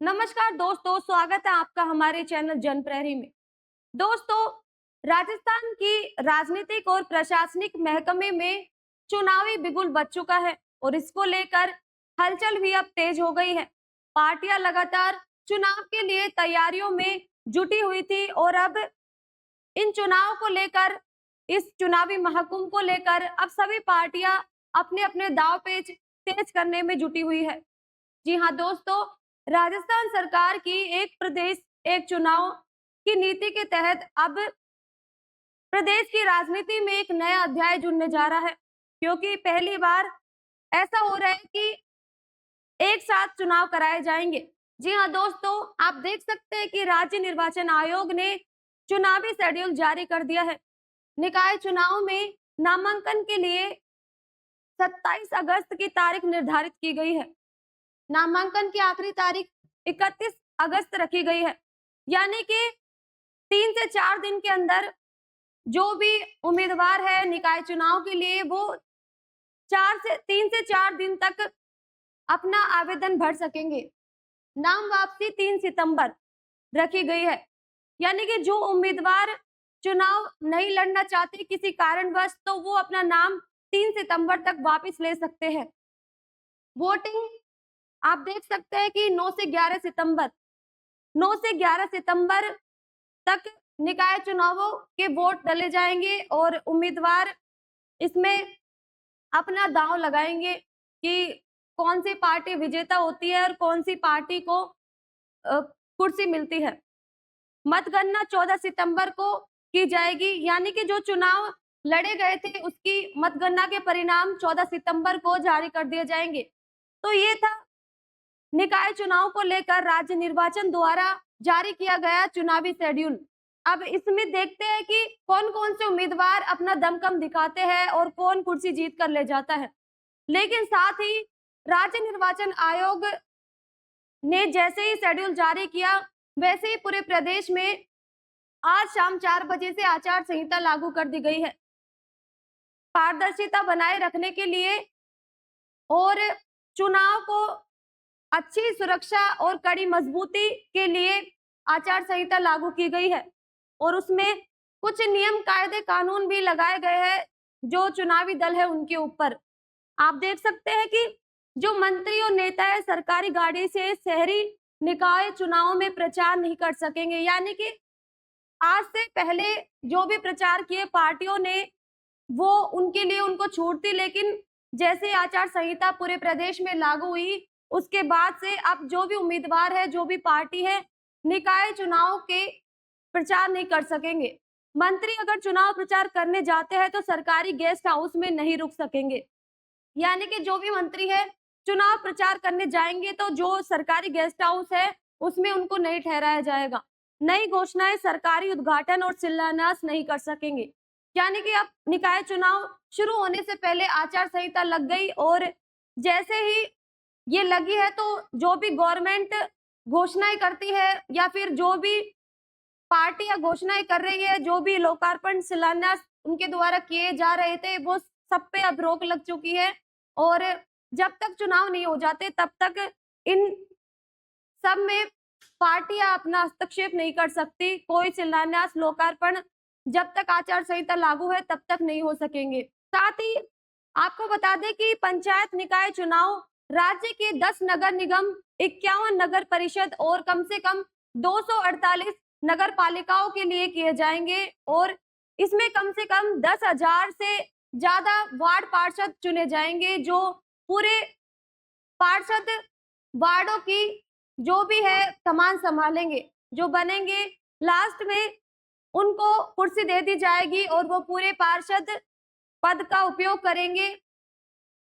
नमस्कार दोस्तों, स्वागत है आपका हमारे चैनल जनप्रहरी में। दोस्तों, राजस्थान की राजनीतिक और प्रशासनिक महकमे में चुनावी बिगुल बज चुका है और इसको लेकर हलचल भी अब तेज हो गई है। पार्टियां लगातार चुनाव के लिए तैयारियों में जुटी हुई थी और अब इन चुनाव को लेकर, इस चुनावी महाकुंभ को लेकर अब सभी पार्टियां अपने-अपने दांव पेच तेज करने में जुटी हुई है। जी हाँ दोस्तों, राजस्थान सरकार की एक प्रदेश एक चुनाव की नीति के तहत अब प्रदेश की राजनीति में एक नया अध्याय जुड़ने जा रहा है, क्योंकि पहली बार ऐसा हो रहा है कि एक साथ चुनाव कराए जाएंगे। जी हाँ दोस्तों, आप देख सकते हैं कि राज्य निर्वाचन आयोग ने चुनावी शेड्यूल जारी कर दिया है। निकाय चुनाव में नामांकन के लिए 27 अगस्त की तारीख निर्धारित की गई है। नामांकन की आखिरी तारीख 31 अगस्त रखी गई है, यानी कि 3 से 4 दिन के अंदर जो भी उम्मीदवार है निकाय चुनाव के लिए वो 3 से 4 दिन तक अपना आवेदन भर सकेंगे। नाम वापसी 3 सितंबर रखी गई है, यानी कि जो उम्मीदवार चुनाव नहीं लड़ना चाहते किसी कारणवश, तो वो अपना नाम 3 सितंबर तक वापस ले सकते हैं। वोटिंग आप देख सकते हैं कि 9 से 11 सितंबर तक निकाय चुनावों के वोट डाले जाएंगे और उम्मीदवार इसमें अपना दांव लगाएंगे कि कौन सी पार्टी विजेता होती है और कौन सी पार्टी को कुर्सी मिलती है। मतगणना 14 सितंबर को की जाएगी, यानी कि जो चुनाव लड़े गए थे उसकी मतगणना के परिणाम 14 सितंबर को जारी कर दिए जाएंगे। तो ये था निकाय चुनाव को लेकर राज्य निर्वाचन द्वारा जारी किया गया चुनावी शेड्यूल। अब इसमें देखते हैं कि कौन-कौन से उम्मीदवार अपना दमखम दिखाते हैं और कौन कुर्सी जीत कर ले जाता है। लेकिन साथ ही राज्य निर्वाचन आयोग ने जैसे ही शेड्यूल जारी किया, वैसे ही पूरे प्रदेश में आज शाम 4 बजे से आचार संहिता लागू कर दी गई है। पारदर्शिता बनाए रखने के लिए और चुनाव को अच्छी सुरक्षा और कड़ी मजबूती के लिए आचार संहिता लागू की गई है और उसमें कुछ नियम कायदे कानून भी लगाए गए हैं जो चुनावी दल है उनके ऊपर। आप देख सकते हैं कि जो मंत्री और नेता है सरकारी गाड़ी से शहरी निकाय चुनाव में प्रचार नहीं कर सकेंगे, यानी कि आज से पहले जो भी प्रचार किए पार्टियों ने वो उनके लिए उनको छूट थी, लेकिन जैसे आचार संहिता पूरे प्रदेश में लागू हुई उसके बाद से अब जो भी उम्मीदवार है, जो भी पार्टी है, निकाय चुनाव के प्रचार नहीं कर सकेंगे। मंत्री अगर चुनाव प्रचार करने जाते हैं तो सरकारी गेस्ट हाउस में नहीं रुक सकेंगे, यानी कि जो भी मंत्री है चुनाव प्रचार करने जाएंगे तो जो सरकारी गेस्ट हाउस है उसमें उनको नहीं ठहराया जाएगा। नई घोषणाएं सरकारी उद्घाटन और शिलान्यास नहीं कर सकेंगे, यानी कि अब निकाय चुनाव शुरू होने से पहले आचार संहिता लग गई और जैसे ही ये लगी है तो जो भी गवर्नमेंट घोषणाएं करती है या फिर जो भी पार्टियां घोषणाएं कर रही है, जो भी लोकार्पण शिलान्यास उनके द्वारा किए जा रहे थे वो सब पे अब रोक लग चुकी है और जब तक चुनाव नहीं हो जाते तब तक इन सब में पार्टियां अपना हस्तक्षेप नहीं कर सकती। कोई शिलान्यास लोकार्पण जब तक आचार संहिता लागू है तब तक नहीं हो सकेंगे। साथ ही आपको बता दें कि पंचायत निकाय चुनाव राज्य के 10 नगर निगम, 51 नगर परिषद और कम से कम 248 नगर पालिकाओं के लिए किए जाएंगे और इसमें कम से कम 10,000 से ज्यादा वार्ड पार्षद चुने जाएंगे जो पूरे पार्षद वार्डों की जो भी है कमान संभालेंगे। जो बनेंगे लास्ट में उनको कुर्सी दे दी जाएगी और वो पूरे पार्षद पद का उपयोग करेंगे।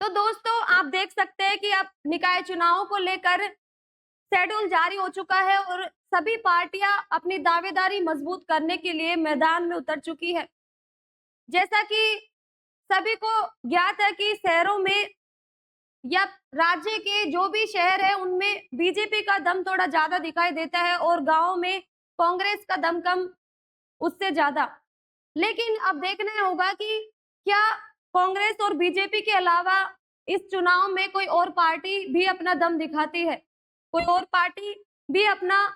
तो दोस्तों, आप देख सकते हैं कि अब निकाय चुनावों को लेकर शेड्यूल जारी हो चुका है और सभी पार्टियां अपनी दावेदारी मजबूत करने के लिए मैदान में उतर चुकी है। जैसा कि सभी को ज्ञात है कि शहरों में या राज्य के जो भी शहर है उनमें बीजेपी का दम थोड़ा ज्यादा दिखाई देता है और गांवों में कांग्रेस का दम कम उससे ज्यादा। लेकिन अब देखना होगा कि क्या कांग्रेस और बीजेपी के अलावा इस चुनाव में कोई और पार्टी भी अपना दम दिखाती है, कोई और पार्टी भी अपना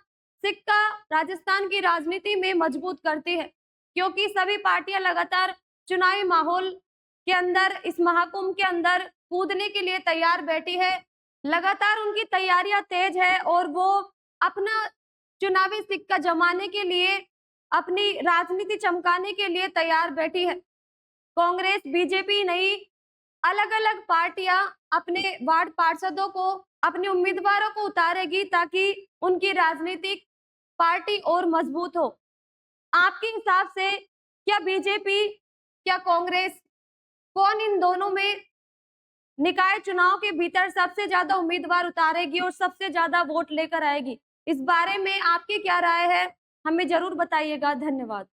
सिक्का राजस्थान की राजनीति में मजबूत करती है, क्योंकि सभी पार्टियां लगातार चुनावी माहौल के अंदर, इस महाकुंभ के अंदर कूदने के लिए तैयार बैठी है। लगातार उनकी तैयारियां तेज है और वो अपना चुनावी सिक्का जमाने के लिए, अपनी राजनीति चमकाने के लिए तैयार बैठी है। कांग्रेस, बीजेपी नहीं, अलग-अलग पार्टियां अपने वार्ड पार्षदों को, अपने उम्मीदवारों को उतारेगी ताकि उनकी राजनीतिक पार्टी और मजबूत हो। आपके हिसाब से क्या बीजेपी, क्या कांग्रेस, कौन इन दोनों में निकाय चुनाव के भीतर सबसे ज्यादा उम्मीदवार उतारेगी और सबसे ज्यादा वोट लेकर आएगी? इस बारे में आपकी क्या राय है? हमें जरूर बताइएगा। धन्यवाद।